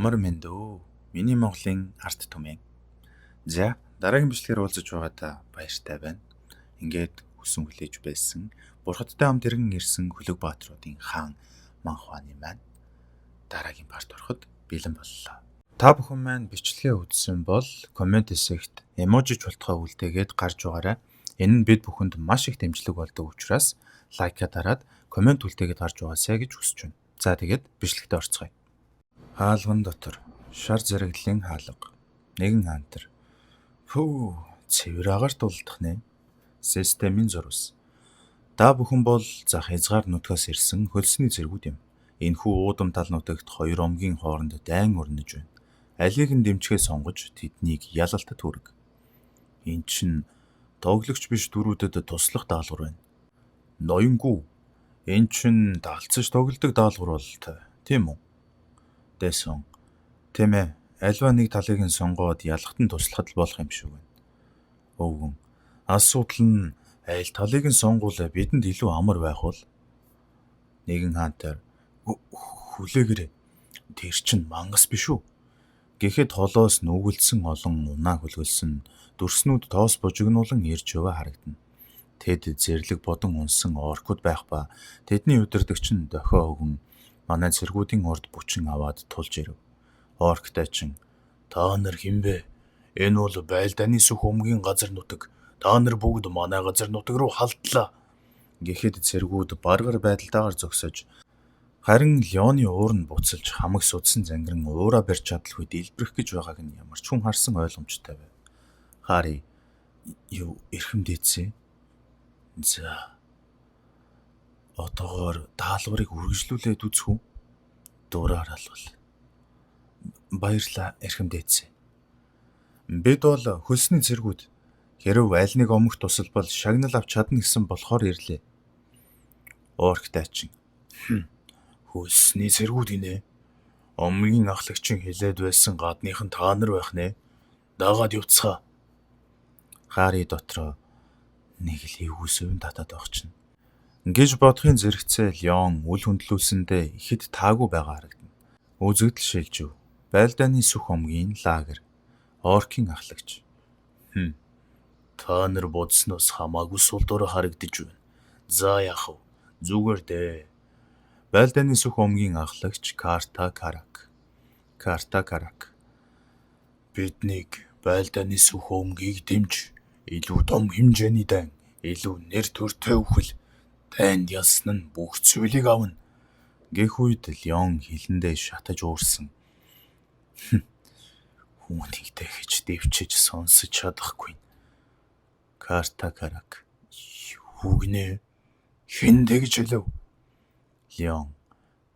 Амар мэнд өө. Миний Монголын арт түмэн. За, дараагийн бичлэгээр уулзаж байгаадаа баяртай байна. Ингээд хүсэн хүлээж байсан. Бурхадтай хамт иргэн ирсэн Хөлөг баатруудын хаан Манхваны маань дараагийн парт ороход бэлэн боллоо. Та бүхэн маань бичлэгээ үзсэн бол комент хэсэгт эможиж болтгой үлдээгээд гарч байгаарай. Энэ нь бид бүхэнд маш их дэмжлэг болдог учраас лайка дараад комент үлдээгээд гарч байгаасай гэж хүсэж байна. За тэгээд бичлэгтээ орцгоё. Хаалган дотор шар зэрэглэлийн хаалга. Нэгэн хантар. Фүү, цэвэр агарт улдах нэ. Системийн зурвас. Та бүхэн бол зах хязгаар нутгаас ирсэн хөлсний зэргүүд юм. Энэхүү уудам тал нутагт хоёр омгийн хооронд дайн өрнөж байна. Алийг нь дэмжихээ сонгож тэднийг ялалтад хүрэг. Эн чин тоглогч биш дөрүүдэд туслах даалгавар байна. Ноёнгүй. Эн чин далцаж тоглодог даалгавар бол тийм үү? Дэсэн. Тийм ээ. Альва нэг талыг нь сонгоод ялахтан туслахад л болох юм шиг байна. Өвгөн. Асуудал нь аль талыг нь сонгуул бидэнд илүү амар байх бол нэгэн хаантаар хүлээгээрээ тэр чин мангас биш үү? Гэхэд холоос нүгэлдсэн олон унаа хөлгөлсөн дүрснүүд тоос бужигнуулан ирж яваа харагдана. Тэд зэрлэг бодон унсан оркууд байх ба тэдний удирдагч нь дохио өгөн манай цэргүүдийн урд бүчин аваад тулж ирэв. Орктай чин та нар хинбэ? Энэ бол байлдааны сүх өмгийн газар нутаг. Та нар бүгд манай газар нутаг руу халдлаа. Гэхэд цэргүүд баргар байдалтайгаар зогсож харин Леоны уур нь буцалж хамаг судсан зангиран уура барьж чадалгүй дэлбэрэх гэж байгааг нь ямар ч хүн харсан ойлгомжтой байв. Хари юу эрхэм дээдсэ? За. Одоогоор даалгаврыг үргэлжлүүлээд үзэх үү? Дураар алвал. Баярлаа эрхэм дээдсэ. Бид бол хөлсний цэргүүд. Хэрв аль нэг омох тусалбал шагнал авч чадна гэсэн болохоор ирлээ. Орктай чин. Хөлсний цэргүүд инэ. Омгийн ахлагчин хилээд байсан гадныхан та нар байх нэ. Дагаад явцгаа. Хари дотроо нэг л эвгүйсэвэн татаад авчихна. Гэж бодохын зэрэгцээ Леон үл хөндлүүлсэндээ ихэд таагүй байгаа харагдана. Үзэгдэл шилжив. Байлдааны сүх омгийн лагер. Оркийн ахлагч. Та нар бодсноос хамаагүй сул дор харагдаж байна. За яах вэ? Зүгээр дээ. Байлдааны сүх омгийн ахлагч Карта Карак. Биднийг байлдааны сүх омгийг дэмж, илүү том хэмжээний дайн, илүү нэр төртэй үхэл, танд ялсан нь бүх зүйлийг авна. Гэх үед Леон хилэндээ шатаж уурсан. Хүнийгтэй гэж дэвчиж сонсож чадахгүй. Карта Карак. Юу гинэ? Хэн тэгж хэлв? Леон.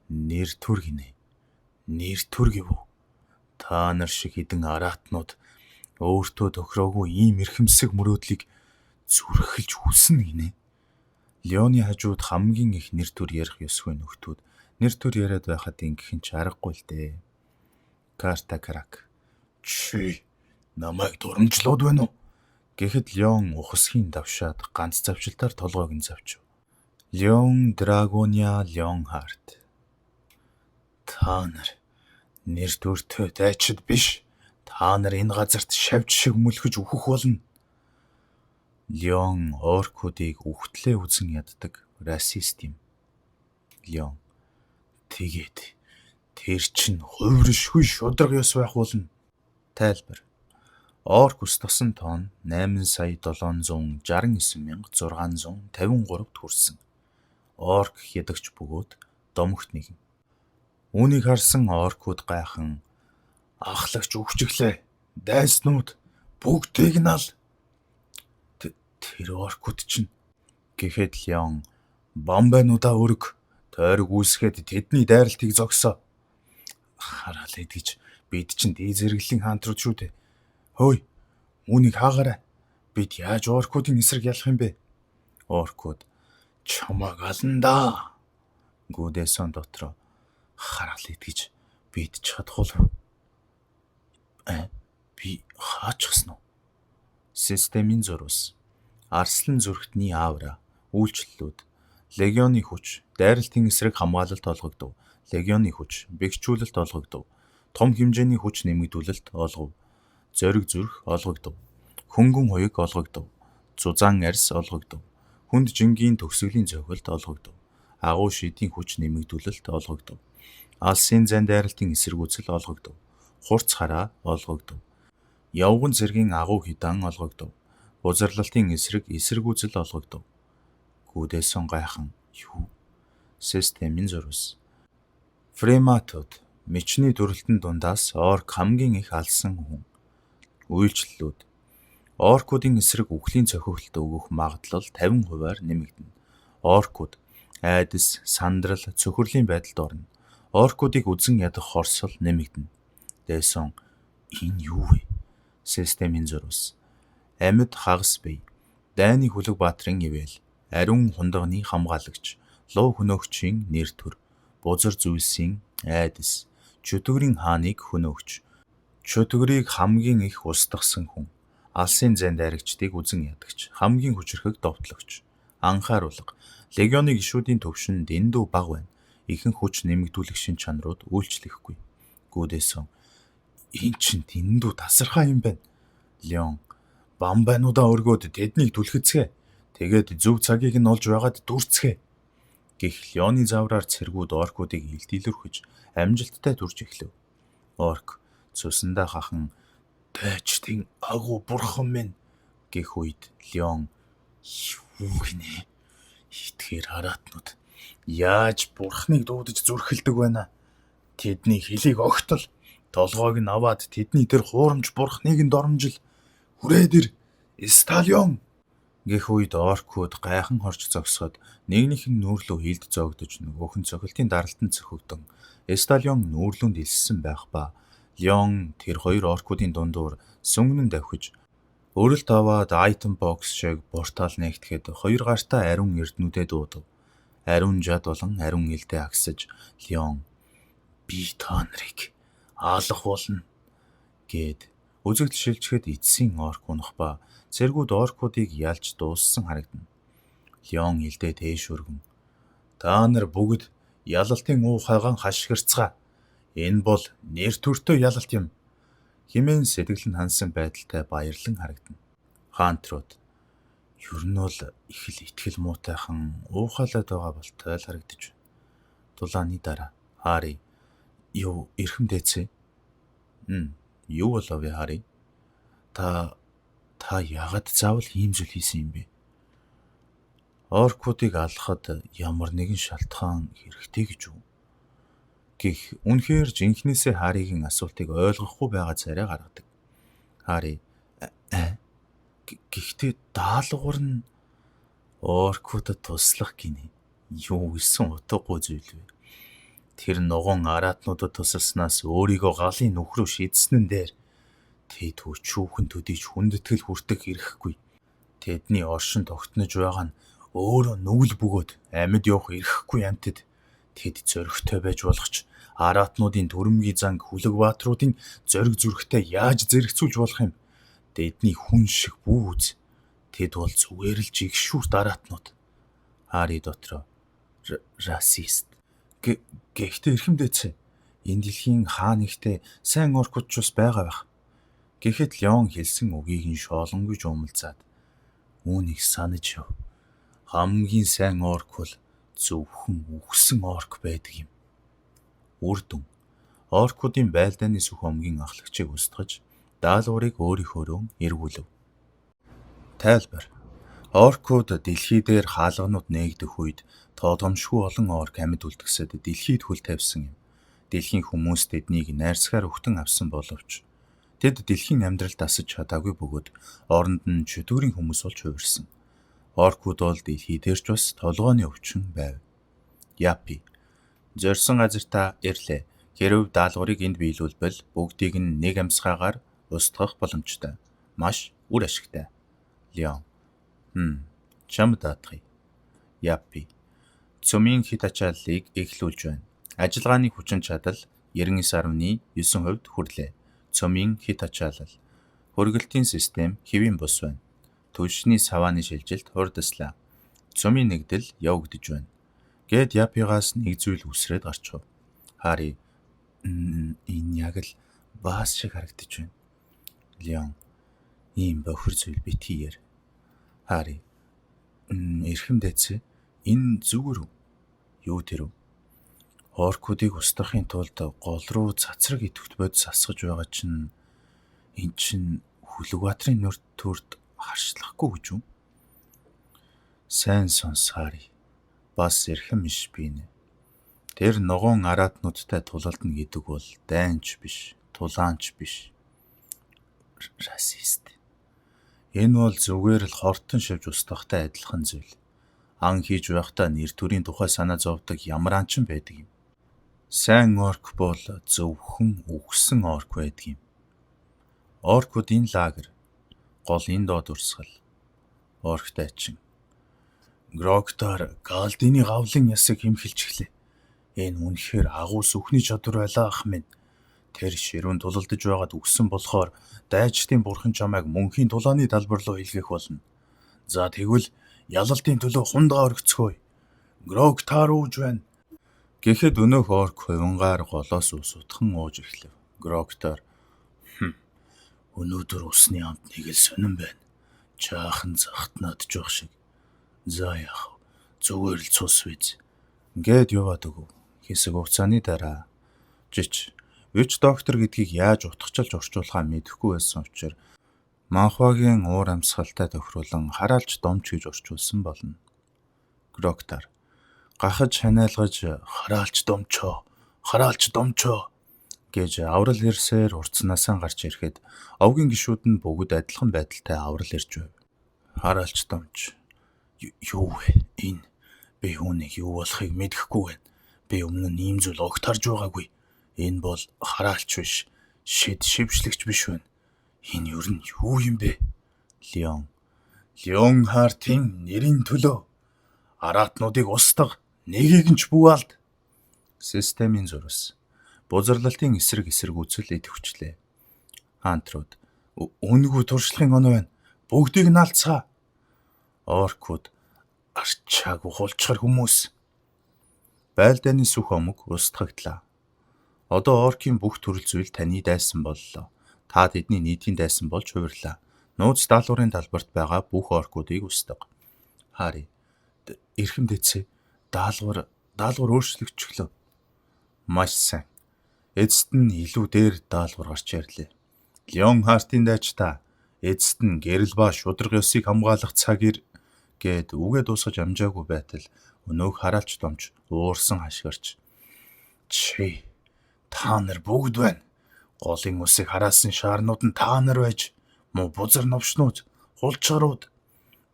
Нэр төр гинэ. Нэр төр гэв. Та нар шиг хідэн аратнууд өөртөө тохироогүй ийм эрхэмсэг мөрөөдлийг зүрхэлж хүснэ гинэ. Леоны хажууд хамгийн их нэр төр ярих ёсгүй нөхдүүд нэр төр яриад байхад ингэх нь ч аргагүй л дээ. Карта Карак. Чи намайг дурамжлууд байна уу? Гэхэд Леон ухасхийн давшаад ганц завшилтаар толгойг нь завчив. Леон Драгония Леонхарт. Та нар нэр төртэй дайчид биш. Та нар энэ газарт шавж шиг мөлхөж үхэх болно. Леон оркуудыг үхтлээ үзэн яддаг расист юм. Леон. Тэгээд тэр чин хувиршгүй шудраг ёс байх болно. Тайлбар. Орк ус тосон тоон 8,769,653-д хүрсэн. Орк ядагч бөгөөд домогт нэгэн. Үүнийг харсан оркууд гайхан ахлагч өвчглээ. Дайснууд бүгдийг нь ал. Тэр оркууд чинь гэхэд Леон бомбануудаа өрг тойрог үүсгээд тэдний дайралтыг зогсоо. Хараал идэж бид чинь дий зэрэглэлийн хаантрууд шүү дээ. Хөөе, үүнийг хаагаарай. Бид яаж оркуудын эсрэг ялах юм бэ? Оркууд чамааг ална. Гүдээсэн дотроо хараал идэж бид чадахгүй. Би хаачихсан уу? Системийн зурвас. Арслан зүрхтний аавра, үйлчлэлүүд, легионы хүч, дайралтын эсрэг хамгаалалт олгогдов. Легионы хүч, бэхжүүлэлт олгогдов. Том хэмжээний хүч нэмэгдүүлэлт олгов. Зориг зүрх олгогдов. Хөнгөн хуйг олгогдов. Зузаан арьс олгогдов. Хүнд жингийн төгсгөлийн цохилт олгогдов. Агуу шидийн хүч нэмэгдүүлэлт олгогдов. Алсын зан дайралтын эсэргүүцэл олгогдов. Хурц хараа олгогдов. Явган цэргийн агуу хидан олгогдов. Бузарлалтын эсэргүүцэл олгогдов. Гүдээсэн гайхан юу? Системийн зурвас. Фрематууд мичний дүрэлтэн дундаас орк хамгийн их алсан хүн. Үйлчлэлүүд. Оркуудын эсрэг үхлийн цохиулт өгөх магадлал 50%-аар нэмэгдэнэ. Оркууд айдас, сандрал, цөхрлийн байдалд орно. Оркуудыг үзэн ядах хорсол нэмэгдэнэ. Дээсэн энэ юу вэ? Системийн зурвас. Амьд хагас бие. Дайны хүлэг баатрын ивэл. Ариун хундагны хамгаалагч. Луу хөнөөгчийн нэр төр. Бузар зүйлсийн айдас. Чөтгөрийн хааныг хөнөөгч. Чөтгөрийг хамгийн их устгасан хүн. Алсын зан дайрагчдыг үзэн ядагч. Хамгийн хүчрхэг довтлогч. Анхааруулга. Легионы гишүүдийн төвшин дэндүү бага байна. Ихэнх хүч нэмэгдүүлэх шин чанарууд үйлчлэхгүй. Гүдээсэн. Энэ чинь дэндүү тасархай юм байна. Леон. Бамбайнуудаа өргөөд тэднийг түлхэцгээ. Тэгээд зөв цагийг нь олж байгаад дүрцгээ. Гэх Леоны завраар цэргүүд оркуудыг илтийлэрхэж амжилттай дүрж эхлэв. Орк цусандаа хахан "Тайчдын агуу бурхан минь" гэх үед Леон "Юу гинэ? Итгээр хараатнууд яаж бурхныг дуудаж зүрхэлдэг байна? Тэдний хөлийг огтол, толгойг нь аваад тэдний тэр хуурамч бурхныг нь доромжил. Хүрээд ир, Сталион" гэх үед оркууд гайхан хорч зогсоход нэгнийх нь нүүрлүү хилд зоогдож нөгөөх нь цохилтын даралтанд цөхөгдөн Сталион нүүрлүүнд илссэн байх ба Леон тэр хоёр оркуудын дундуур сүнгэн давхиж өрөлт аваад айтем бокс шиг портал нэгтгэхэд хоёр гартаа ариун эрднүүдэд дуудав. Ариун жад болон ариун элдэ агсаж Леон "Би та нарыг алах болно" гэд үзэгдэл шилжихэд эцсийн орк унах ба цэргүүд оркуудыг ялж дууссан харагдана. Леон элдэ дээш өргөн "Та нар бүгд ялалтын уухайгаан хашгирцгаа. Энэ бол нэр төртөө ялалт юм" хэмээн сэтгэл нь хансан байдалтай баярлан харагдана. Хантрууд ер нь бол их л итгэл муутайхан уухайлаад байгаа болтой л харагдаж байна. Дулааны дараа Хари "Юу эрхэм дээцээ?" Юу болов вэ Хари? Та яагаад заавал ийм зүйл хийсэн юм бэ? Оркуудыг алахад ямар нэгэн шалтгаан хэрэгтэй гэж үү? Гэх үнэхээр жинхнээсээ Харигийн асуултыг ойлгохгүй байгаа царай гаргадаг. Хари гэхдээ даалгавар нь оркуудад туслах гинэ. Юу гэсэн утгагүй зүйл вэ? Тэр ногоон араатнуудад тусалснаас өөрийгөө галын нүхрүү шидсэн дээр тэд өчүүхэн төдийч хүндэтгэл хүртэх эрхгүй. Тэдний оршин тогтнож байгаа нь өөрөө нүгэл бөгөөд амьд явах эрхгүй амьтад тэд зөрөгтэй байж болох ч араатнуудын төрөмгийн занг хүлэг баатруудын зориг зүрхтэй яаж зэрэгцүүлж болох юм? Тэдний хүн шиг бүүз. Тэд бол зүгээр л жигшүүрт араатнууд. Хари дотроо расист. Гэхдээ эрхэм дээцээ, энэ дэлхийн хаа нэгтээ сайн оркууд ч бас байгаа байх. Гэхэд Леон хэлсэн үгийг нь шоолонгүй жуумалзаад үүнийг санаж яв. Хамгийн сайн орк бол зөвхөн үхсэн орк байдаг юм. Үр дүн. Оркуудын байлдааны сүх омгийн ахлагчийг устгаж даалгаврыг өөрийнхөөрөө эргүүлв. Тайлбар. Оркууд дэлхий дээр хаалганууд нээгдэх үед тоодомшгүй олон орк амьд үлдгэсэд дэлхийд хөл тавьсан юм. Дэлхийн хүмүүс тэднийг найрсгаар өгтөн авсан боловч тэд дэлхийн амьдралд асаж чадаагүй бөгөөд оронд нь чөтгөрийн хүмүүс болж хувирсан. Оркууд бол дэлхий дээр ч бас толгойн өвчин байв. Япи. Зорьсон газартаа ирлээ. Хэрв даалгаврыг энд биелүүлбэл бүгдийг нь нэг амьсгаагаар устгах боломжтой. Маш үр ашигтай. Леон. Чамд даатгая. Япи. Цөмийн хит ачааллыг эхлүүлж байна. Ажиллагааны хүчин чадал 99.9% хүрлээ. Цөмийн хит ачаалал. Хөргөлтийн систем хэвийн бус байна. Түлшний савааны шилжилт хурдаслаа. Цөмийн нэгдэл явагдаж байна. Гэд Япигаас нэг зүйл үсрээд гарчв. Хари. Энэ яг л баас шиг харагдаж байна. Леон, ийм бохир зүйл битгий яар. Хари. Эрхэм дайцаа. Энэ зүгээр үү? Юу тэр вэ? Оркуудыг устгахын тулд гол руу цацраг идэвхт бодис асгаж байгаа чинь эн чинь Хүлэгбаатарын нурт төрд харшлахгүй гэж үү? Сайн сонс Хари. Бас эрхэм биш би нэ. Тэр ногоон араатнуудтай тулалдна гэдэг бол дайнч биш, тулаанч биш. Расист. Энэ бол зүгээр л хортон шивж устгахтай адилхан зүйл. Ан хийж байхдаа нэр төрийн тухай санаа зовдөг ямар анчин байдаг юм. Сайн орк бол зөвхөн үхсэн орк байдаг юм. Оркуудын лагер, гол энэ доод урсгал. Орктай чин. Грогтар Галдины гавлын ясыг хэмхэлж эхлэв. Энэ үнэхээр агуу сүхний чадвар байлаа ах минь. Тэр ширүүн тулалдаж байгаад үгсэн болохоор дайчдын бурхан чамайг мөнхийн тулааны талбар руу илгээх болно. За тэгвэл ялалтын төлөө хундаа оргицгоё. Грогтар ууж байна. Гэхэд өнөөх орк хувингаар голоос усутхан ууж эхлэв. Грогтар өнөөдөр усны амт нэг л сонирн байна. Жаахан захтнаад жоох шиг. За яах вэ? Зүгээр л цус виз. Гээд яваад өгөв. Хэсэг хугацааны дараа жич вич доктор гэдгийг яаж утгачилж орчуулахаа мэдэхгүй байсан учраас Манхвагийн уур амьсгалтай тохируулан хараалч домч гэж орчуулсан болно. Грогтар гахаж ханиалгаж хараалч домчоо гэж аврал ирсээр урдснаасаа гарч ирэхэд овгийн гишүүд нь бүгд адилхан байдалтай аврал ирж байв. Хараалч домч. Юу вэ? Энэ би үүнийг юу болохыг мэдэхгүй байна. Би өмнө нь ийм зүйл огт харж байгаагүй. Энэ бол хараалч биш, шившлэгч биш байна. Энэ юу юм бэ? Леон Хартын нэрийн төлөө араатнуудыг устгах, нэгийг нь ч бүүалд. Системийн зурвас. Бузарлалтын эсрэг-эсрэгүүцэл идэвхжлээ. Антрууд. Үнэгүй туршлагын оноо байна. Бүгдийг нь алдцгаа. Оркууд. Арчаагүй хулчгар хүмүүс. Байлдааны сүх омог устгаглаа. Одоо оркийн бүх төрөл зүйл таны дайсан боллоо. Та тэдний нийтийн дайсан болж хувирлаа. Нууц даалгаврын талбарт байгаа бүх оркуудыг устгав. Хари. Эрхэм дээдсээ. Даалгавар өөрчлөгдөв. Маш сайн. Эцэст нь илүү дээр даалгавар гарч ирлээ. Леон Хартын дайчдаа эцэст нь гэрэл ба шударга ёсыг хамгаалах цагир гээд үгээ дуусгаж амжаагүй байтал өнөөх хараалч домч уурсан хашгирч. Чи та нар бүгд байна. Голын усыг хараасан шаарнууд нь та нар байж, муу бузар новшнууд, хулчгарууд.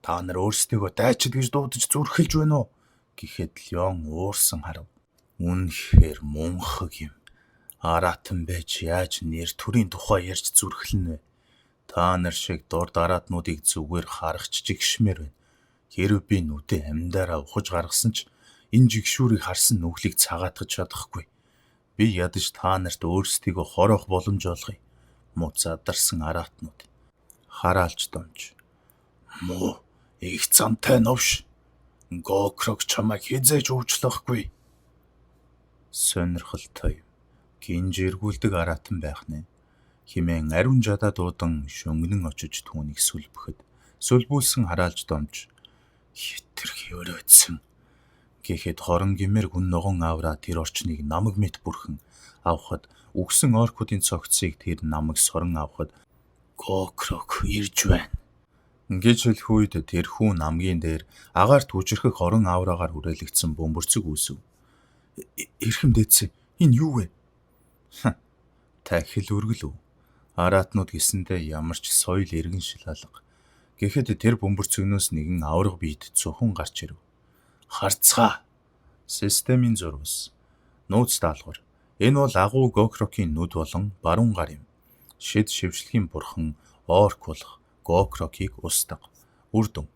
Та нар өөрсдийгөө дайчид гэж дуудаж зүрхэлж байна уу? Гэхэд Леон уурсан харав. Үнэхээр мунхаг юм. Араатан байж яаж нэр төрийн тухай ярьж зүрхлэн вэ? Та нар шиг дурд араатнуудыг зүгээр харахч жигшмээр байна. Хэрв би нүдээ амьдаараа ухаж гаргасан ч энэ жигшүүрийг харсан нүглийг цагаатгаж чадахгүй. Би ядаж та нарт өөрсдийгөө хороох боломж олгоё. Муу задарсан араатнууд. Хараалч домч. Муу их замтай новш. Гокрог чамайг хизээж уучлахгүй. Сонирхолтой. Гинж эргүүлдэг араатан байх нэ. Химэн ариун жадаа дуудан шөнгөнөн очиж түүнийг сүлбэхэд сүлбүүлсэн хараалч домч хитрхи өрөөдсөн. Гэхэд хорон гимээр гүн ногоон авраа тэр орчныг намаг мэт бүрхэн авахад үгсэн оркуудын цогцыг тэр намаг сорон авахад Гокрог ирж байна гэж хэлэх үед тэр хүн намгийн дээр агаар түжирхэх хорон авраагаар хүрээлэгдсэн бөмбөрцөг үүсв. Эрхэм дээдсээ энэ юу вэ? Тахил үргэлв. Араатнууд гисэндээ ямар ч соёл эргэн шил алга. Гэхэд тэр бөмбөрцөгнөөс нэгэн авраг биед зөвхөн гарч ирэв. Харцгаа. Системийн зурвас. Нууц даалгавар. Энэ бол агуу Гокрокийн нүд болон баруун гар юм. Шид шившлэгийн бурхан орк болох Гокрокийг устгав. Үр дүн.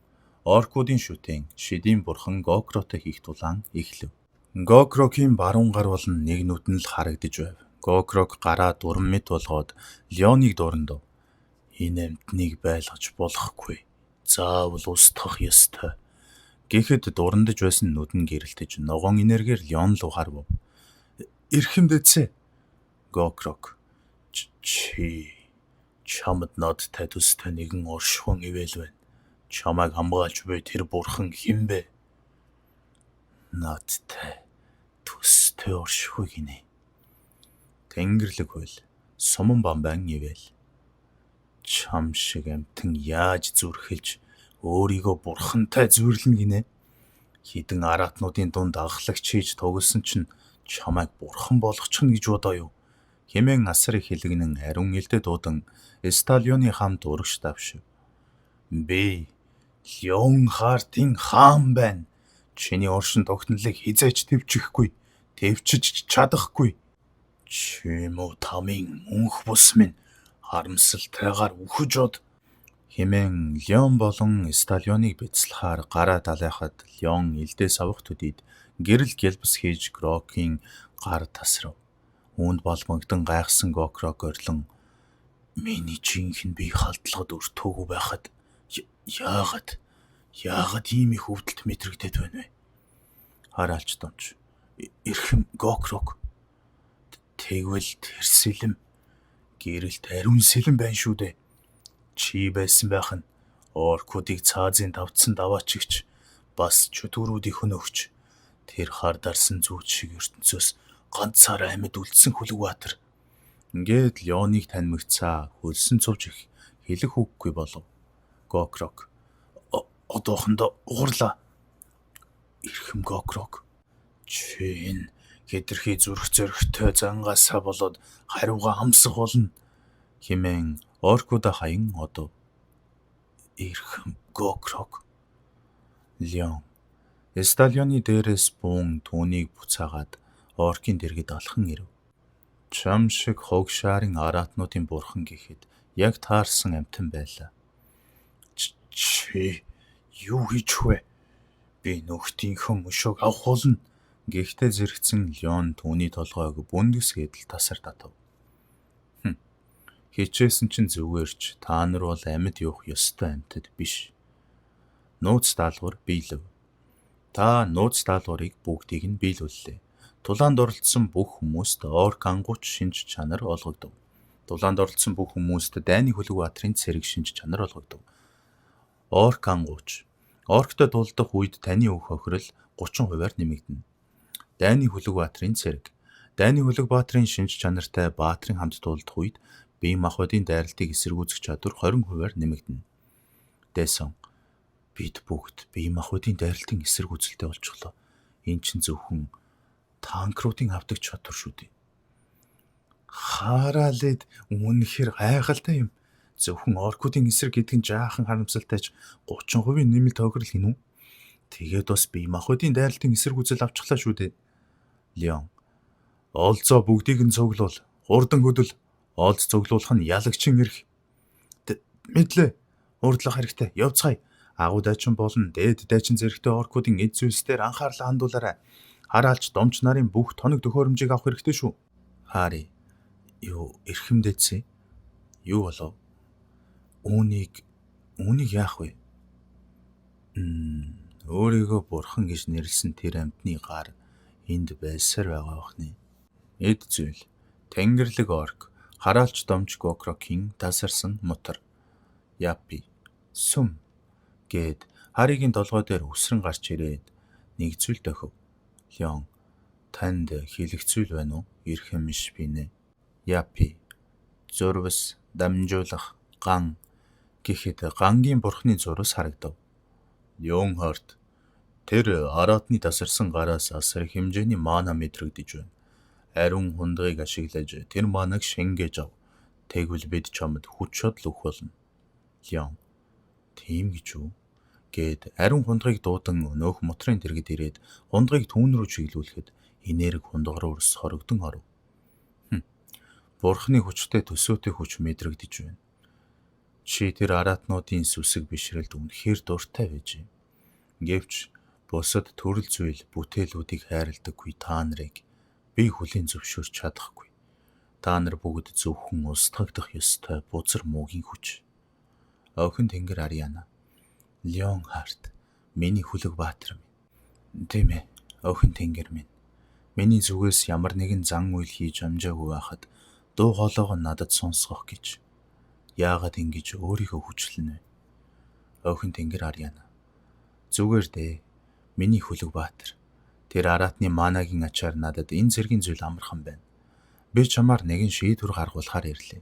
Оркуудын шүтэн шидийн бурхан Гокротой хийх тулаан эхлэв. Гокрокийн баруун гар болон нэг нүд нь л харагдаж байв. Гокрок гараа дуран мэт болгоод Леоныг дурандав. Энэ амьтныг байлгаж болохгүй. Заавал устгах ёстой. Гэхэд дурандаж байсан нүд нь гэрэлтэж ногоон энергээр Леон руу харв. Эрхэм дээдсээ. Гокрок. Чамд надтай төстэй нэгэн оршихуун ивэл байна. Чамайг хамгаалж буй тэр бурхан хэн бэ? Надтай төстэй оршихуй гинэ. Тэнгэрлэг хөл суман бамбайн ивэл. Чам шиг амтан яаж зүрхэлж өөрийгөө бурхантай зүйрлэнэ гинэ. Хідэн аратнуудын дунд агахлагч хийж тоглосон чинь чамайг бурхан болгочихно гэж бодоо юу? Хэмээн асар их хэлгэнэн ариун элдэ дуудан Сталионы хамт урагш давшив. Би Леонхардын хаан байна. Чиний оршин тогтнолыг хизээч төвчихгүй, төвчж чадахгүй. Чи муу тамийн мөнх бус минь харамсалтайгаар үхэж од. Хэмээн Леон болон Сталионыг бяцлахаар гараа далайхад Леон элдээс авах төдийд гэрэл гэлбс хийж Грокийн гар тасрав. Үүнд балбангдан гайхсан Гокрок орлон миний жинхэнэ бие халдлагад өртөөгүй байхад яагаад ийм их өвдөлт мэдрэгдээд байна вэ? Хараалч донч. Эрхэм Гокрок. Тэгвэл тэр сэлэм гэрэлт ариун сэлэм байна шүү дээ. Чи байсан байх нь оркуудыг цаазын давтсан даваачигч бас чөтгөрүүдийг хөнөөгч тэр хар дарсан зүүч шиг ертөнцөөс ганцаараа амьд үлдсэн Хүлэгбаатар. Ингээд Леоныг таньмагцаа хөлсөн цувж их хэлэх үггүй болов. Гокрок. Одоохондоо уурлаа. Эрхэм Гокрок. Чи энэ хэтэрхий зүрх зөрөгтэй зангаасаа болоод хариугаа хамсах болно. Хэмээн оркуудаа хаян одов. Эрхэм Гокрок. Леон. Сталионы дээрээс буун түүнийг буцаагаад оркийн дэргэд алхан ирэв. Чам шиг хогшаарын аратнуудын бурхан гэхэд яг таарсан амтан байлаа. Чи юу хийж вэ? Би нөхдийнхөө мөшөөг авах болно. Гэхдээ зэрэгцэн Леон түүний толгойг бүндгсгээд л тасар татав. Хичээсэн чинь зүгээрч та нар бол амьд явах ёстой амьтад биш. Нууц даалгавар биелэв. Та нууц даалгаврыг бүгдийг нь биелүүллээ. Тулаанд оролцсон бүх хүмүүст орк ангууч шинж чанар олгогдов. Тулаанд оролцсон бүх хүмүүст дайны Хүлэгбаатарын цэрэг шинж чанар олгогдов. Орк ангууч. Орктой дулдах үед таны өөх хохирол 30%-аар нэмэгдэнэ. Дайны Хүлэгбаатарын цэрэг. Дайны Хүлэгбаатарын шинж чанартай баатрын хамт дулдах үед бие махбодын дайралтыг эсэргүүцэх чадвар 20%-аар нэмэгдэнэ. Дэсон. Бид бүгд бие махбодын дайралтын эсэргүүцэлтэй болчихлоо. Энэ чинь зөвхөн танкруудын авдаг чадвар шүү дээ. Хараалээд үнэхээр гайхалтай юм. Зөвхөн оркуудын эсрэг гэдэг нь жаахан харамсалтай ч 30% нэмэлт тохирол гинүү. Тэгээд бас бие махбодын дайралтын эсэргүүцэл авчихлаа шүү дээ. Леон. Олзоо бүгдийг нь цуглуул. Хурдан хөдөл. Олз цуглуулах нь ялагчин эрх. Мэдлээ. Урдлах хэрэгтэй. Явцгаая. Агуу дайчин болон дээд дайчин зэрэгтэй оркуудын эд зүйлсээр анхаарлаа хандуулаарай. Хараалч домч нарын бүх тоног төхөөрөмжийг авах хэрэгтэй шүү. Хари. Юу эрхэмдээдсэ? Юу болов? Үүнийг яах вэ? Өөрийгөө бурхан гэж нэрлсэн тэр амьтны гар энд байсаар байгаа бахны. Эд зүйл. Тэнгэрлэг орк. Хараалч домч Гокрокийн тасарсан мотор. Япи. Сүм. Гэд Харигийн толгой дээр өсрөн гарч ирээд нэг зүйл дохив. Леон. Танд хэлэх зүйл байна уу? Эрхэм биш би нэ. Япи. Зурвас, дамжуулах, ган гэхэд гангийн бурхны зурвас харагдав. Леонхард. Тэр аратны тасарсан гараас асар их хэмжээний мана мэдрэгдэж байна. Ариун хундгыг ашиглаж тэр манаг шингээж ав. Тэгвэл бид чамд хүч чадал өгөх болно. Леон. Тийм гэж үү? Гэд ариун хундгыг дуудан нөөх мотрын дэргэд ирээд хундгыг түүн рүү чиглүүлэхэд энерги хундга руу хорогдон оров. Бурхны хүчтэй төсөөтэй хүч мэдрэгдэж байна. Чи тэр аратнуудын сүсэг бишрэлд үнэхээр дуртай байжээ. Гэвч бусад төрөл зүйл бүтээлүүдийг хайрладаггүй та нарыг би хүлийн зөвшөөрч чадахгүй. Та нар бүгд зөвхөн устгагдах ёстой бузар муугийн хүч. Охин тэнгэр Ариана. Леонхард. Миний Хүлэгбаатар минь. Тийм ээ, охин тэнгэр минь. Миний зүгээс ямар нэгэн зан үйл хийж амжаагүй байхад Дуу хоолойгоо надад сонсгох гэж. Яагаад ингэж өөрийгөө хүчлэнэ вэ? Охин тэнгэр Ариана. Зүгээр дээ. Миний Хүлэг Баатар. Тэр араатны манагийн ачаар надад энэ зэргийн зүйл амархан байна. Би чамаар нэгэн шийдвэр гаргуулахаар ирлээ.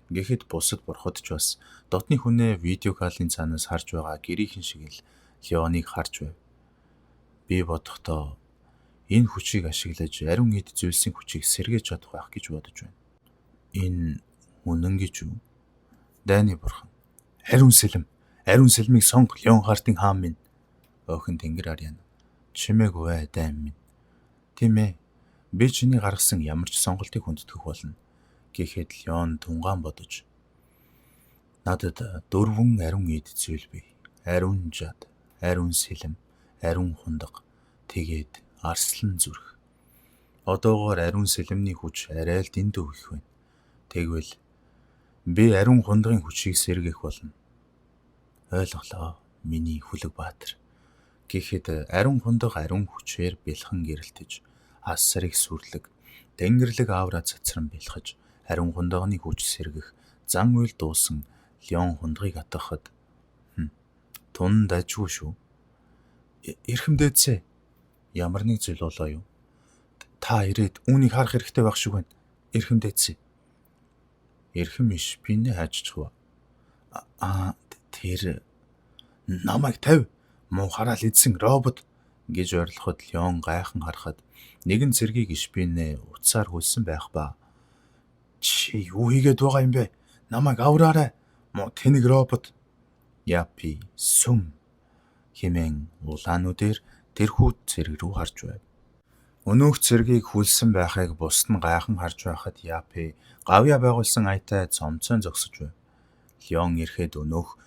Гэхэд бусад бурхад ч бас дотны хүнээ видеокалын цаанаас харж байгаа гэрийнхэн шиг л Леоныг харж байв. Би бодохдоо энэ хүчийг ашиглаж ариун эд зүйлсийн хүчийг сэргээж чадах байх гэж бодож байна. Энэ үнэн гэж юу? Дайны бурхан. Ариун сэлмийг сонг Леонхартын хаан минь. Охин тэнгэр Ариана. Чимээгүй дайн минь. Тийм ээ. Би чиний гаргасан ямар ч сонголтыг хүндэтгэх болно. Гэхэд Леон тунгаан бодож. Надад 4 ариун эд зүйл бий. Ариун жад, ариун сэлэм, ариун хундаг, тэгээд арслан зүрх. Одоогоор ариун сэлэмний хүч арай л дэндүү их байна. Тэгвэл би ариун хундагын хүчийг сэргээх болно. Ойлголоо, миний Хүлэг Баатар. Гэхэд ариун хундаг ариун хүчээр бэлхэн гэрэлтэж, асрыг сүрлэг, тэнгэрлэг аавра цацран бэлхэж, ариун хундагны хүч сэргэх зан үйл дуусан Леон хундагыг атгахад тун дажгүй шүү. Эрхэмдээдсэ. Ямар нэг зүйл болоо юу? Та ирээд үүнийг харах хэрэгтэй байх шиг байна. Эрхэмдээдсэ. Эрхэм иш би нэ хайччихва. Тэр намайг тавь. Муу хараал идсэн робот гэж ойрлоход Леон гайхан харахад нэгэн цэргийг иш би нэ уцаар хөлсөн байх ба. Чи юу хийгээд байгаа юм бэ? Намайг авраарай. Муу тэнэг робот. Япи сүм хэмээн улаануудээр тэрхүү цэрэг рүү харж байв. Өнөөх цэргийг хүлсэн байхыг бусд нь гайхан харж байхад Япи гавья байгуулсан аятай цомцон зогсож байв. Леон ирэхэд өнөөх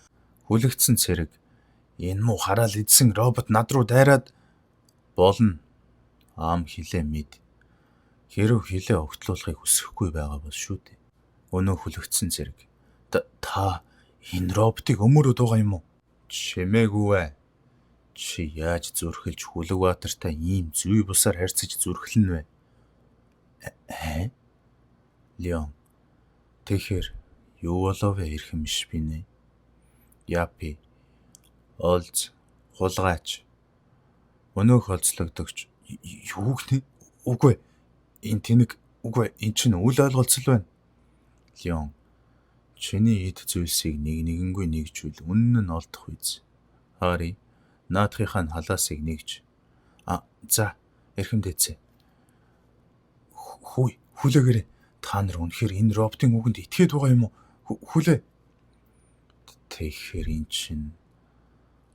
хүлэгдсэн цэрэг энэ муу хараал идсэн робот над руу дайраад болно. Ам хилээ мэд. Хэрв хилээ огтлуулахыг хүсэхгүй байгаа бол шүү дээ. Өнөөх хүлэгдсэн цэрэг. Та энэ роботыг өмөрөд байгаа юм уу? Чимээгүй. Чи яаж зүрхэлж Хүлэг Баатартай ийм зүй бусаар харьцаж зүрхлэн вэ? Леон. Тэгэхээр юу болов вэ эрхэм иш би нэ? Япи. Олз хулгайч. Өнөөх олзлогдогч. Юу гэнэ? Үгүй. Энэ тэнэг. Үгүй. Энэ чинь үл ойлголцол байна. Леон. Чиний эд зүйлсийг нэгэнгүй нэгжүүл үнэн нь олдох үйз. Хари. Наадхынхаа халаасыг нэгж. За. Эрхэмдээцээ. Хүлээгээрэй. Та нар үнэхээр энэ роботын үгэнд итгээд байгаа юм уу? Хүлээ. Тэгэхээр эн чинь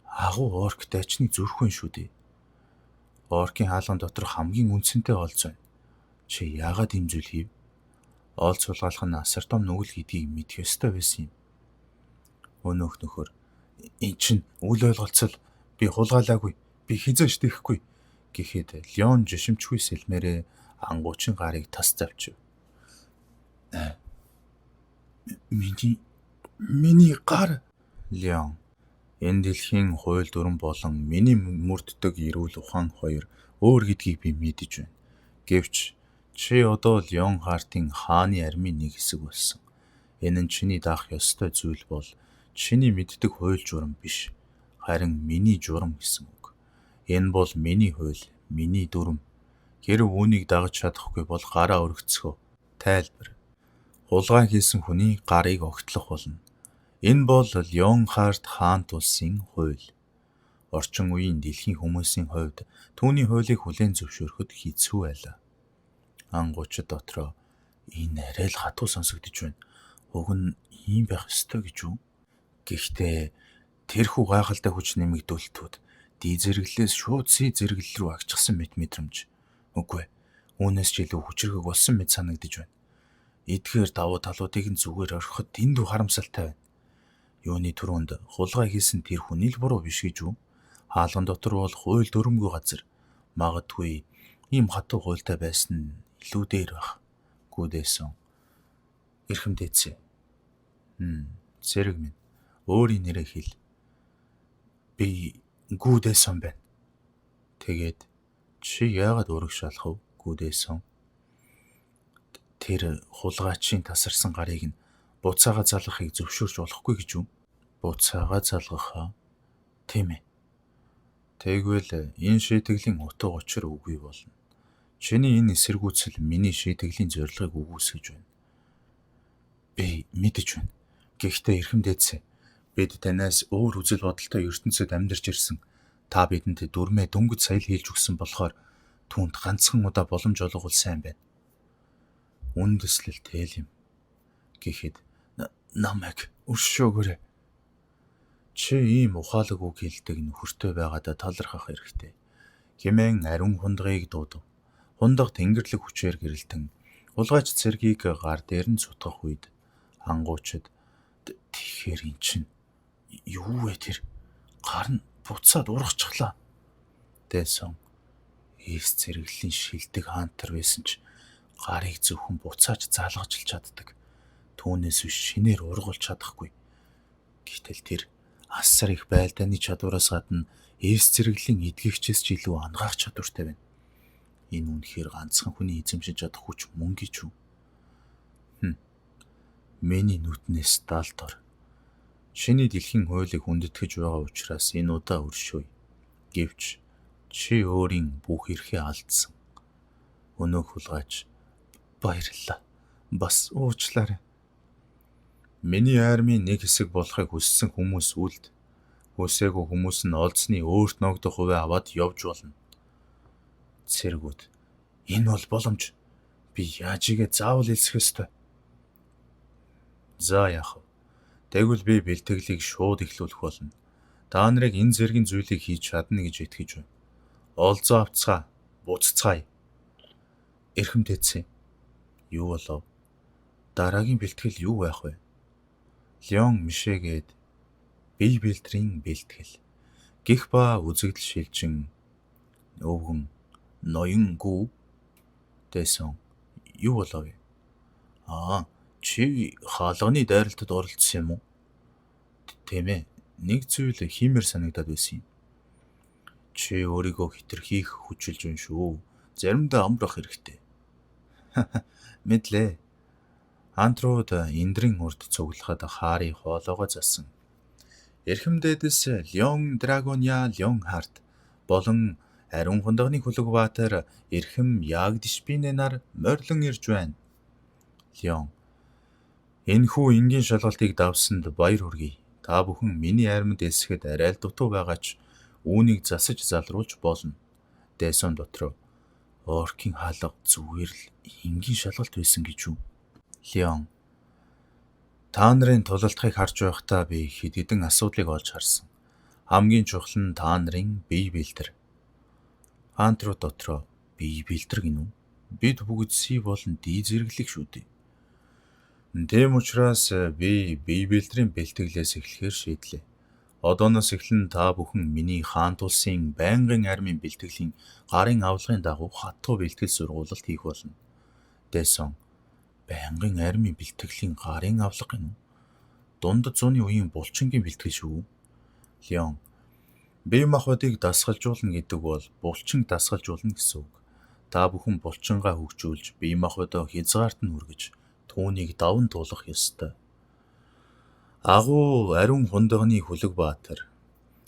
агуу орк дайчны зүрх вэ шүү дээ. Оркийн хаалган дотор хамгийн үнцэнтэй олз байна. Чи яагаад ийм зүйл хийв? Олз сулгаалах нь асар том нүгэл гэдгийг мэдэх ёстой байсан юм. Өнөөх нөхөр. Эн чинь үл ойлголцол. Би хулгайлаагүй. Би хизээш дэхгүй. Гэхэд Леон жишимчгүй сэлмээрээ ангуучин гарыг тас завчив. Миний гар. Леон. Энэ дэлхийн хууль дүрэн болон миний мөрддөг эрүүл ухаан хоёр өөр гэдгийг би мэдэж байна. Гэвч чи одоо Леонхартын хааны армийн нэг хэсэг болсон. Энэ нь чиний даах ёстой зүйл бол чиний мэддэг хууль журам биш. Харин миний журам гэсэн үг. Энэ бол миний хууль, миний дүрм. Хэрв үүнийг дагаж чадахгүй бол гараа өргөцгөө. Тайлбар. Хулгай хийсэн хүний гарыг огтлох болно. Энэ бол Леонхарт хаант улсын хууль. Орчин үеийн дэлхийн хүмүүсийн хувьд түүний хуулийг хүлээн зөвшөөрөхөд хэцүү байлаа. Ангуучид дотроо энэ арай л хатуу сонсогдож байна. Уг нь ийм байх ёстой гэж үү? Гэхдээ тэрхүү гайхалтай хүч нэмэгдүүлэлтүүд ди зэрэглэлээс шууд си зэрэглэл рүү агчсан мэдрэмж. Үгүй. Үүнээс ч илүү хүчрэг болсон мэт санагдаж байна. Эдгээр давуу талуудыг нь зүгээр орхиход дэндүү харамсалтай байна. Юуны түрүүнд хулгай хийсэн тэр хүний л буруу биш гэж үү? Хаалган дотор бол хууль дүрмгүй газар. Магадгүй ийм хатуу хуультай байсан нь илүү дээр байх. Гүдээсэн. Эрхэмдээцээ. Зэрэг минь. Өөрийн нэрээ хэл. Би гүдээсэн байна. Тэгээд чи яагаад өргөж шалах вэ? Гүдээсэн. Тэр хулгайчийн тасарсан гарыг нь буцаага залгахыг зөвшөөрч болохгүй гэж үү? Буцаага залгах аа? Тийм ээ. Тэгвэл энэ шийтгэлийн утга учир үгүй болно. Чиний энэ эсэргүүцэл миний шийтгэлийн зорилгыг үгүйсгэж байна. Би мэдэж байна. Гэхдээ эрхэм дээдсэ, бид танаас өөр үзэл бодолтой ертөнцид амьдарч ирсэн. Та бидэнд дүрмээ дөнгөж сая л хэлж өгсөн болохоор түүнд ганцхан удаа боломж олгол сайн байна. Үндэслэл тэл юм. Гэхэд намайг өршөөгөөрэй. Чи ийм ухаалаг үг хэлдэг нөхөртэй байгаадаа талархах хэрэгтэй. Хэмээн ариун хундгыг дуудав. Хундаг тэнгэрлэг хүчээр гэрэлтэн хулгайч цэргийг гар дээр нь цутгах үед ангуучид тэгэхээр эн чинь юу вэ тэр? Гар нь буцаад ургачглаа. Дэсэн эс зэрэглэлийн шилдэг хаантар байсан ч гарыг зөвхөн буцааж залгаж л чаддаг. Түүнээс биш шинээр ургуулж чадахгүй. Гэтэл тэр асар их байлдааны чадвараас гадна эс зэрэглэлийн эдгэгчээс ч илүү ангаах чадвартай байна. Энэ үнэхээр ганцхан хүний эзэмшиж чадах хүч мөн гэж үү? Миний нүднээс даалдор. Шиний дэлхийн хуулийг хүндэтгэж байгаа учраас энэ удаа өршөөе. Гэвч чи өөрийн бүх эрхээ алдсан. Өнөөх хулгайч, баярлалаа. Бас уучлаарай. Миний армийн нэг хэсэг болохыг хүссэн хүмүүс үлд. Хүсээгүй хүмүүс нь олдсны өөрт ногдох хувиа аваад явж болно. Цэргүүд. Энэ бол боломж. Би яаж игээ заавал хэлсэх ёстой. За яах вэ? Тэгвэл би бэлтгэлийг шууд эхлүүлэх болно. Та нарыг энэ зэргийн зүйлийг хийж чадна гэж итгэж байна. Олзоо авцгаа, буцацгаая. Эрхэм дээдсэ. Юу болов? Дараагийн бэлтгэл юу байх вэ? Леон Мишегээд бие бэлтрийн бэлтгэл. Гэх ба үзэгдэл шилжин өвгөн ноёнгүү. Дэсэн юу болов вэ? Чи хаалганы дайралтад оролцсон юм уу? Тийм ээ. Нэг зүйл хиймээр санагдаад байсан юм. Чи өөрийгөө хитрхийх хүчилж байна шүү. Заримдаа амрах хэрэгтэй. Мэдлээ. Антрууд эндрийн урд цуглахад хаарийн хоолоогоо засан. Эрхэм дээдэс Леон Драгония Леонхард болон ариун хундагны Хүлэгбаатар эрхэм Ягдишпине нар морилон ирж байна. Леон. Энэхүү энгийн шалгалтыг давсанд баяр хүргэе. Та бүхэн миний армид эсэхэд арай л дутуу байгаа ч үүнийг засаж залруулж болно. Дэсэн дотроо оркийн хаалга зүгээр л энгийн шалгалт байсан гэж үү? Леон. Та нарын тулалдахыг харж байхдаа би хэд хэдэн асуудлыг олж харсан. Хамгийн чухал нь та нарын бие бэлтэр. Антруу дотроо бие бэлтэр гинүү? Бид бүгд Си болон Ди зэрэглэх шүү дээ. Тийм учраас би бие бэлтрийн бэлтгэлээс эхлэхээр шийдлээ. Одооноос эхлэн та бүхэн миний хаант улсын байнгын армийн бэлтгэлийн гарын авлагын дагуу хатуу бэлтгэл сургуулалт хийх болно. Дэсэн байнгын армийн бэлтгэлийн гарын авлага гэнэ үү? Дундад зууны үеийн булчингийн бэлтгэл шүү. Леон. Бие махбодыг дасгалжуулна гэдэг бол булчин дасгалжуулна гэсэн үг. Та бүхэн булчингаа хөгжүүлж бие махбодоо хязгаарт нь хүргэж түүнийг даван туулах ёстой. Агуу ариун хундагны Хүлэгбаатар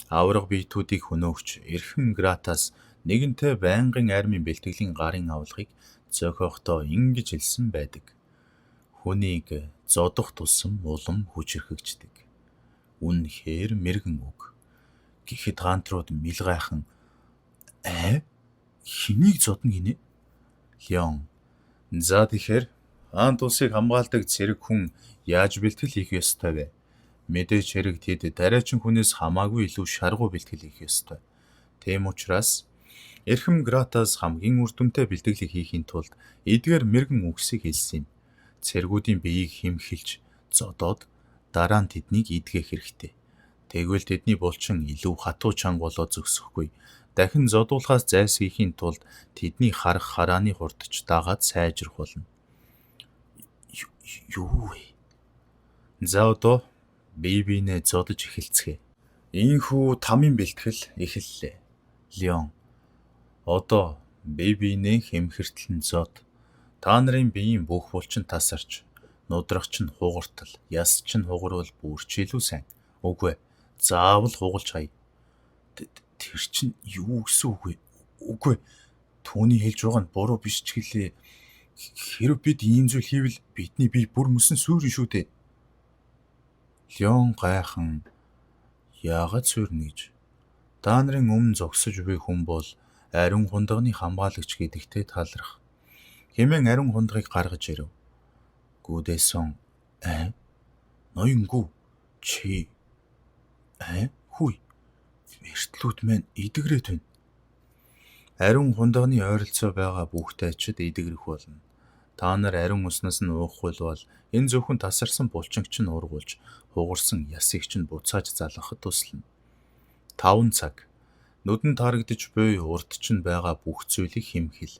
авраг биетүүдийг хөнөөгч эрхэм Гратаас нэгэнтээ байнгын армийн бэлтгэлийн гарын авлагыг зохиохдоо ингэж хэлсэн байдаг. Хүнийг зодох тусам улам хүчрхэгждэг. Үнэхээр мэргэн үг. Гэхэд гантрууд мэлгайхан хэнийг зодно гинэ? Леон. За тэгэхээр хаант улсыг хамгаалдаг цэрэг хүн яаж бэлтгэл хийх ёстой вэ? Мэдээж хэрэг тэд тариачин хүнээс хамаагүй илүү шаргуу бэлтгэл хийх ёстой. Тийм учраас эрхэм Гратаас хамгийн үр дүнтэй бэлтгэлийг хийхийн тулд эдгээр мэргэн үгсийг хэлсэн юм. Цэргүүдийн биеийг хэмхэлж зодоод дараа нь тэднийг идгэх хэрэгтэй. Тэгвэл тэдний булчин илүү хатуу чанга болоод зөксөхгүй. Дахин зодуулахаас зайлсхийхийн тулд тэдний харах харааны хурдч дагаад сайжрах болно. Юу вэ? За одоо бие биенээ зодож эхэлцгээе. Ийхүү тамийн бэлтгэл эхэллээ. Леон. Одоо бие биенээ хэмхэртлэн зод. Та нарын биеийн бүх булчин тасарч, нудрах чинь хугартал, яс чинь хугарвал бүрчилүү сайн. Үгүй ээ. Заавал хугалж хай. Тэр чинь юу гэсэн үг вэ? Үгүй ээ. Түүний хэлж байгаа нь буруу биш ч гэлээ. Хэрэв бид ийм зүйл хийвэл бидний бие бүр мөсөн сүйрэн шүү дээ. Леон гайхан яагаад сүйрнэ гэж. Та нарын өмнө зогсож буй хүн бол ариун хундагны хамгаалагч гэдэгтээ таларх. Хэмээн ариун хундагыг гаргаж ирэв. Гүдээсэн ноёнгүү чи хүй эртлүүд маань идэгрээд байна. Ариун хундагны ойролцоо байгаа бүх тайчид идэгрэх болно. Та нар ариун уснаас нь уухгүй бол энэ зөвхөн тасарсан булчинг чинь ургуулж, хугарсан ясыг чинь буцааж залгахад туслана. 5 цаг. Нүдэнд харагдаж буй урд чинь байгаа бүх зүйлийг хэмхэл.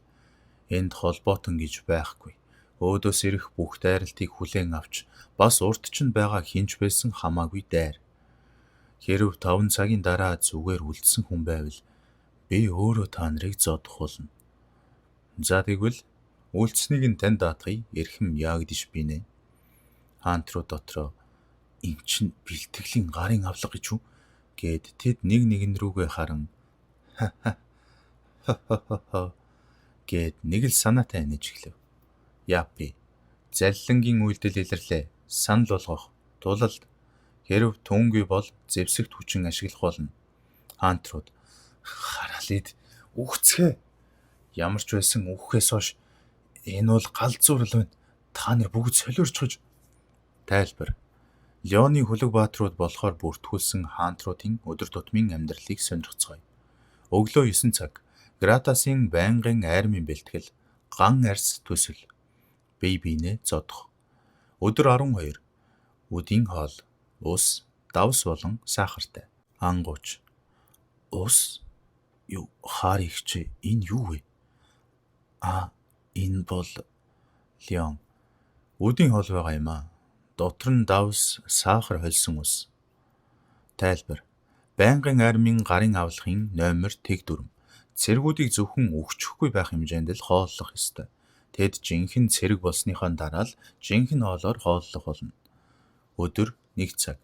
Энд холбоотон гэж байхгүй. Өөдөөс ирэх бүх дайралтыг хүлээн авч, бас урд чинь байгаа хинч байсан хамаагүй дайр. Хэрв 5 цагийн дараа зүгээр үлдсэн хүн байвал би өөрөө та нарыг зодох болно. За тэгвэл үлдсэнийг нь тань даатгая, эрхэм яагдиш бинэ. Хаант руу дотроо эн чин бэлтгэлийн гарын авлага гэж үү? Гэд тэд нэг нэгэн рүүгээ харан гэд нэг л санаатай нэж эхлэв. Яапи. Заллингийн үйлдэл илэрлээ. Санал болгох. Тулалд. Хэрв түнгүй бол зэвсэгт хүчин ашиглах болно. Хаантрууд. Хараалид. Үхцгээ. Ямар ч байсан үхэхээс хойш энэ бол галзуурал байна. Та нар бүгд солиорчхож. Тайлбар. Леоны хөлөг баатрууд болохоор бүртгүүлсэн хаантруудын өдөр тутмын амьдралыг сонирхцгаая. Өглөө 9 цаг. Гратасын байнгын айрмын бэлтгэл. Ган арьс төсөл. Бие биенээ зодох. Өдөр 12. Үдийн хоол. Ус, давс болон сахартай. Ангууч. Ус? Юу хаар ихч энэ юу вэ? Энэ бол Леон. Үдийн хоол байгаа юм аа. Дотор нь давс, сахар холсон ус. Тайлбар. Байнгын армийн гарын авлагын номер тэг дүрм. Цэргүүдийг зөвхөн өгчихгүй байх хэмжээнд л хооллох ёстой. Тэд жинхэнэ цэрэг болсныхаа дараа л жинхэнэ хоолоор хооллох болно. Өдөр 1 цаг.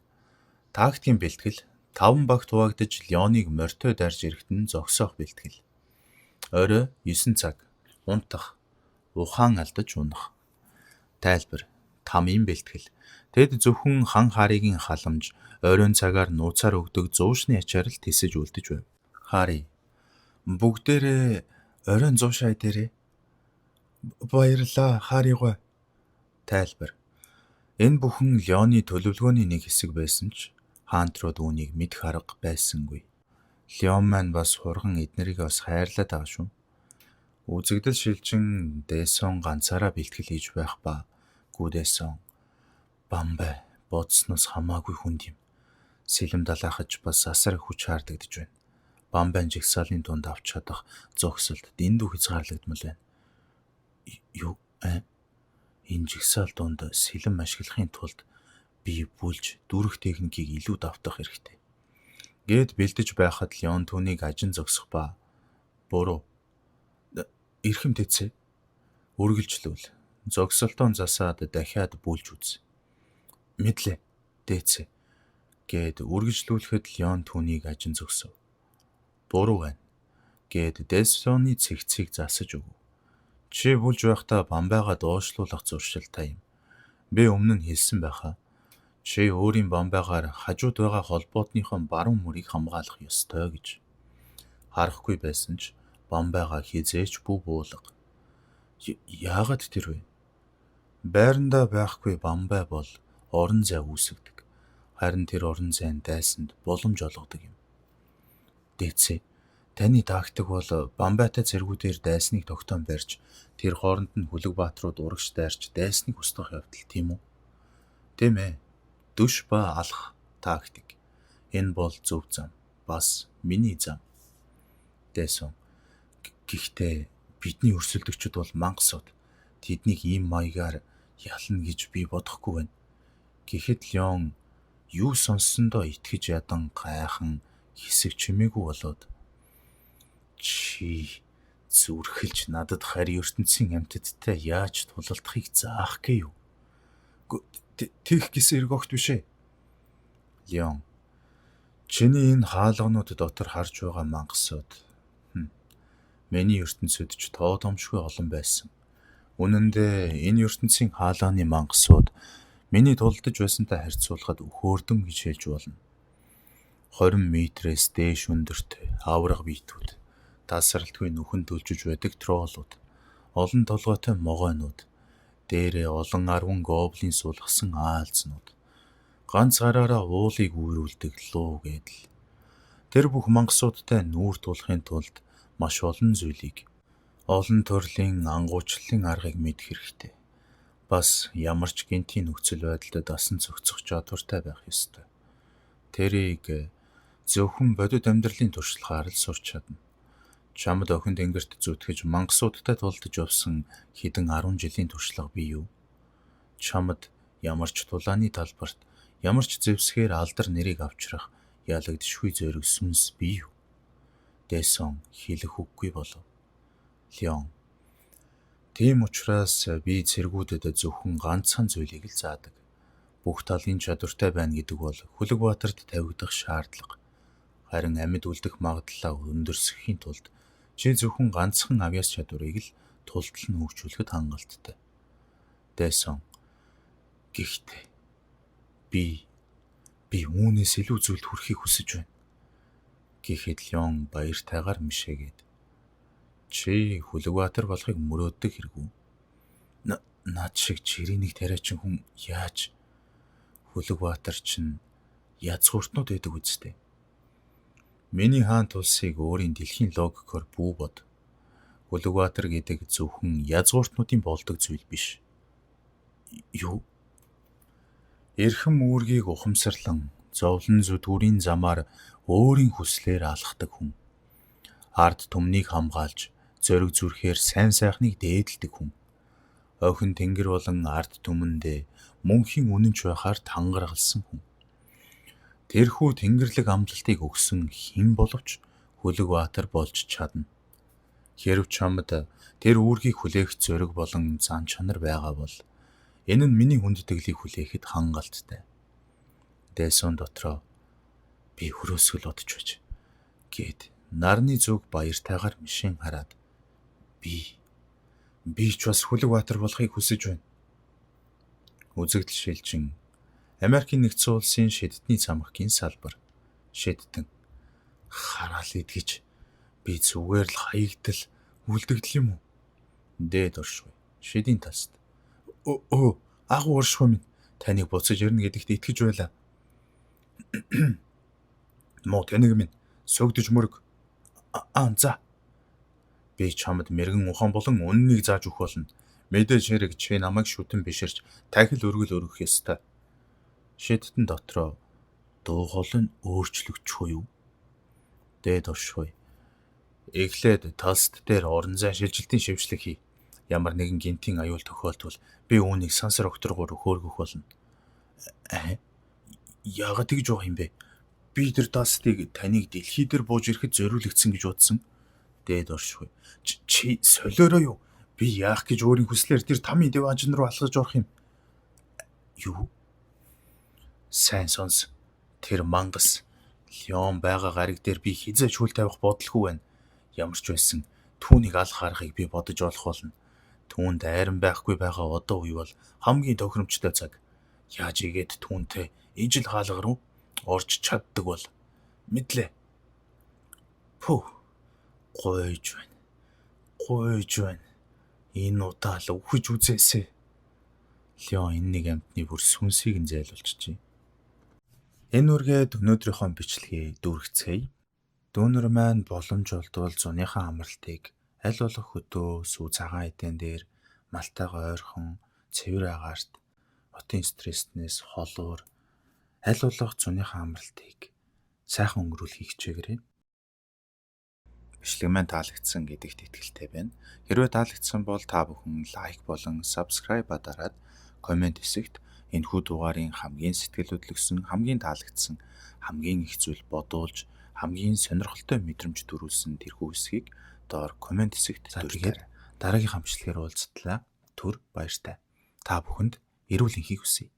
Тактикийн бэлтгэл. 5 багт хуваагдаж Леоныг морьтой дарж ирэхэд нь зогсоох бэлтгэл. Орой 9 цаг. Унтах. Ухаан алдаж унах. Тайлбар. Тамийн бэлтгэл. Тэд зөвхөн хан хааригийн халамж, оройн цагаар нууцаар өгдөг зуушны ачаар л тисэж үлдэж байв. Хаари. Бүгдээрээ оройн 100 шай дээрээ. Баярлаа хааригой. Тайлбар. Энэ бүхэн Леоны төлөвлөгөөний нэг хэсэг байсан ч хаантрууд үүнийг мэдэх арга байсангүй. Леон маань бас хурган эднэрийг бас хайрлаад байгаа шүү. Үзэгдэл шилжин Дэсон ганцаараа бэлтгэл хийж байх ба Гүдээсон Бамбай бодсноос хамаагүй хүнд юм. Сэлэм далайхаж бас асар хүч хаардагдж байна. Бамбайн жигсаалын дунд авч чадах зогсолт дэндүү хязгаарлагдмал байна. Юу энэ жигсаал дунд сэлэм ашиглахын тулд би бүлж дүрх техникийг илүү давтах хэрэгтэй. Гэд бэлдэж байхад Леон түүнийг ажин зогсох ба буруу эрхэм дэцээ үргэлжлүүл. Зогсолтоон засаад дахиад бүлж үз. Мэдлээ дэцээ гэд үргэлжлүүлэхэд Леон түүнийг ажин зогсов. Буруу байна гэд Дэсоны цэгцийг засаж өгөв. Чи бүлж байхдаа Бамбайгаа доошлуулах зуршилтай юм. Би өмнө нь хэлсэн байхаа. Чи өөрийн Бамбайгаар хажууд байгаа холбоотныхоо баруун мөрийг хамгаалах ёстой гэж. Харахгүй байсан ч Бамбайгаа хизээч бүү буулга. Яагаад тэр вэ? Байрандаа байхгүй Бамбай бол орон зай үүсгдэг. Харин тэр орон зайн дайсанд боломж олгодог юм. Дэцээ, таны тактик бол Бамбайтай цэргүүдээр дайсныг тогтоон барьж, тэр хооронд нь хөлөг баатрууд урагш дайрч дайсныг устгах явдал тийм үү? Тийм ээ. Дүш ба алах тактик. Энэ бол зөв зам. Бас миний зам. Дэсон. Гэхдээ бидний өрсөлдөгчд бол мангасууд. Тэднийг ийм маягаар ялна гэж би бодохгүй байна. Гэхэд Леон юу сонссондоо итгэж ядан гайхан хэсэг чимээгүй болоод чи Зүрхэлж надад харь ертөнцийн амьтадтай яаж тулалдахыг заах гээ юу? Тэгх гэсэн эрг огт биш ээ. Леон, чиний энэ хаалганууд дотор харж байгаа мангасууд миний ертөнцөд ч тоодомшгүй олон байсан. Үнэн дээр энэ ертөнцийн хаалганы мангасууд миний тулдаж байсантай харьцуулахад өхөөрдөм гэж хэлж болно. 20 метрээс дээш өндөртэй авраг биетүүд, тасралтгүй нүхэн төлжиж байдаг троллууд, олон толгойтой могойнууд, дээрээ олон арван гоблин сулгасан аалзнууд, ганц гараараа уулыг үүрүүлдэг луу гэдэл. Тэр бүх мангасуудтай нүүр тулахын тулд маш олон зүйлийг, олон төрлийн ангуучлалын аргыг мэдэх хэрэгтэй. Бас ямар ч гинтийн нөхцөл байдалд дасан зохицох чадвартай байх ёстой. Тэрийг зөвхөн бодит амьдралын туршлагаар л сурч чадна. Чамд охин тэнгэрт зүтгэж мангасуудтай тулдаж явсан хэдэн 10 жилийн туршлага бий юу? Чамд ямар ч тулааны талбарт, ямар ч зэвсгээр алдар нэрийг авчрах ялагдшгүй зориг сүнс бий юу? Дэсон хэлэх үггүй болов. Леон, тийм учраас би цэргүүдэд зөвхөн ганцхан зүйлийг л заадаг. Бүх талын чадвартай байна гэдэг бол Хүлэгбаатарт тавигдах шаардлага. Харин амьд үлдэх магадлалаа өндөрсөхийн тулд чи зөвхөн ганцхан авьяас чадварыг л тултал нь хөгжүүлэхэд хангалттай. Дэсон, гэхдээ би үүнээс илүү зүйлд хүрэхийг хүсэж байна. Гэхэд Леон баяртайгаар мишээгээд. Чи Хүлэгбаатар болохыг мөрөөддөг хэрэггүй. Над шиг чирээнийг тариачин хүн яаж? Хүлэгбаатар чинь язгууртнууд байдаг үстэй. Миний хаан тулсыг өөрийн дэлхийн логикоор бүү бод. Хүлэгбаатар гэдэг зөвхөн язгууртнуудын болдог зүйл биш. Юу? Эрхэм үүргийг ухамсарлан, зовлон зүдгүүрийн замаар өөрийн хүслээр алхдаг хүн. Ард түмнийг хамгаалж, зориг зүрхээр сайн сайхныг дээдэлдэг хүн. Охин тэнгэр болон ард түмэндээ мөнхийн үнэнч байхаар тангаргалсан хүн. Тэрхүү тэнгэрлэг амлалтыг өгсөн хэн боловч Хүлэгбаатар болж чадна. Хэрв чамд тэр үүргийг хүлээх зориг болон зан чанар байгаа бол энэ нь миний хүндэтгэлийг хүлээхэд хангалттай. Дэсон дотроо би хөрөөсгөл одож байж гээд нарны зүг баяртайгаар мишин хараад би ч бас Хүлэгбаатар болохыг хүсэж байна. Үзэгдэл шилжин Америкийн нэгдсэн улсын шиддний цамхгийн салбар. Шиддэн. Хараал идгэж би зүгээр л хаягдал үлдэгдэл юм уу? Дээд оршгүй. Шидийн таст. Агуу оршгүй минь. Таныг буцаж ирнэ гэдэгт итгэж байлаа. Муу таныг минь сөгдөж мөрөг. За. Би чамд мэрэгэн ухаан болон үннийг зааж өгөх болно. Мэдээж хэрэг чи намайг шүтэн биширч тахил өргөл өргөх ёстой. Шиддэн дотроо дуу хоолой нь өөрчлөгдөхгүй юу? Дээд оршгүй. Эхлээд талст дээр орон зай шилжилтийн шившлэг хий. Ямар нэгэн гинтийн аюул тохиолдвол би үүнийг сансар окторгоор хөөргөх болно. Яагаад тэгж байгаа юм бэ? Би тэр талстыг таныг дэлхий дээр бууж ирэхэд зориулагдсан гэж бодсон. Дээд оршгүй. Чи солиороо юу? Би яах гэж өөрийн хүслээр тэр тамийн диваажин руу алхаж орох юм? Юу? Сайн сонс. Тэр мангас Леон байгаа гариг дээр би хизээч хүл тавих бодлогүй байна. Ямар ч байсан түүнийг алах аргыг би бодож олох болно. Түүнд айран байхгүй байгаа одоо үе бол хамгийн тохиромжтой цаг. Яаж игээд түүнтэй ижил хаалга руу орж чаддаг бол мэдлээ. Гойж байна. Энэ удаа л үхэж үзээсэй. Леон энэ нэг амтны бүр сүнсийг нь зайлуулчихжээ. Энэ үргээд өнөөдрийнхөө бичлэгийг дүүргэцгээе. Дүүнер маань боломж олдвол зуныхаа амралтыг аль болох хөдөө сүү цагаан эдэн дээр малтайгаа ойрхон цэвэр агаарт хотын стресснээс холуур аль болох зуныхаа амралтыг сайхан өнгөрүүлэхийг хичээгээрэй. Бичлэг маань таалагдсан гэдэгт итгэлтэй байна. Хэрвээ таалагдсан бол та бүхэн лайк болон subscribe дараад комент хэсэгт энэхүү дугаарын хамгийн сэтгэл хөдлөсөн, хамгийн таалагдсан, хамгийн их зүйл бодуулж, хамгийн сонирхолтой мэдрэмж төрүүлсэн тэрхүү хэсгийг доор комент хэсэгт дурьж дараагийнхаа бичлэгээр уулзтлаа. Түр баяртай. Та бүхэнд эрүүл энхийг хүсье.